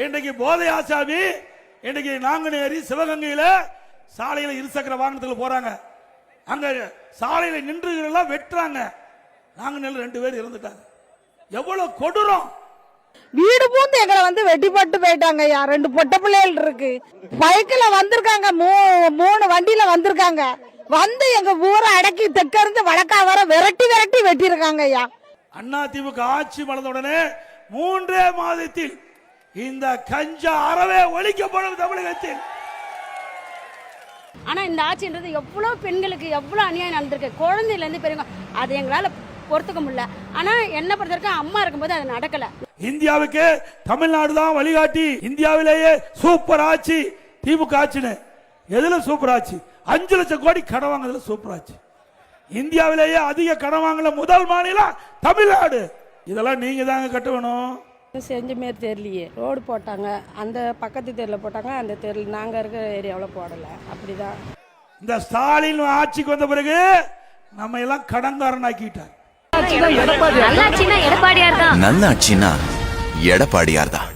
இன்றைக்கு போதை ஆசாமி இன்னைக்கு நாங்குநேரி சிவகங்கையில சாலையில இருசக்கர வாகனத்தில் போறாங்க. அங்க சாலையில நின்று எல்லாம் வெட்டுறாங்க. நாங்குநேரில் 2 பேர் இறந்துட்டாங்க. எவ்வளவு கொடூரம்! வீடு பூந்து எங்களை வெட்டி போட்டு போயிட்டாங்க. 2 பொட்ட பிள்ளைகள் இருக்கு. பைக்கில் வந்திருக்காங்க, 3 வண்டியில வந்திருக்காங்க. வந்து எங்க ஊரை அடக்கி தெற்க இருந்து வடக்கா வர விரட்டி விரட்டி வெட்டியிருக்காங்க. அண்ணா திமுக ஆட்சி வளர்ந்த உடனே 3 மாதத்தில் இந்த கஞ்சா அறவே ஒழிக்கப்படும் தமிழகத்தில். ஆனா இந்த ஆட்சின்றது எவ்வளவு பெண்களுக்கு எவ்வளவு அநியாயம் நடந்திருக்கு. குழந்தையில இருந்து பெரியவங்க அது எங்களால பொறுத்துக்க முடியல. ஆனா என்ன பொறுத்த வரைக்கும் அம்மா இருக்கும்போது அது நடக்கல. இந்தியாவுக்கு தமிழ்நாடு தான் வழிகாட்டி. இந்தியாவிலேயே சூப்பர் ஆட்சி திமுக ஆட்சின்னு. எதுல சூப்பர் ஆட்சி? 5 லட்சம் கோடி கடன் வாங்குறதுல சூப்பர் ஆட்சி. இந்தியாவிலேயே அதிக கடன் வாங்கல முதல் மாநிலம் தமிழ்நாடு. இதெல்லாம் நீங்க தாங்க கட்டணும். செஞ்ச மாரி தெரியலையே. ரோடு போட்டாங்க, அந்த பக்கத்து தெருவில் போட்டாங்க, அந்த தெருவில் நாங்கள் இருக்கிற ஏரியாவில் போடலை. அப்படிதான் இந்த ஸ்டாலின் ஆட்சிக்கு வந்த பிறகு நம்ம எல்லாம் கடன்காரன் ஆக்கிட்டார். நல்லாட்சினா எடப்பாடியார் தான்.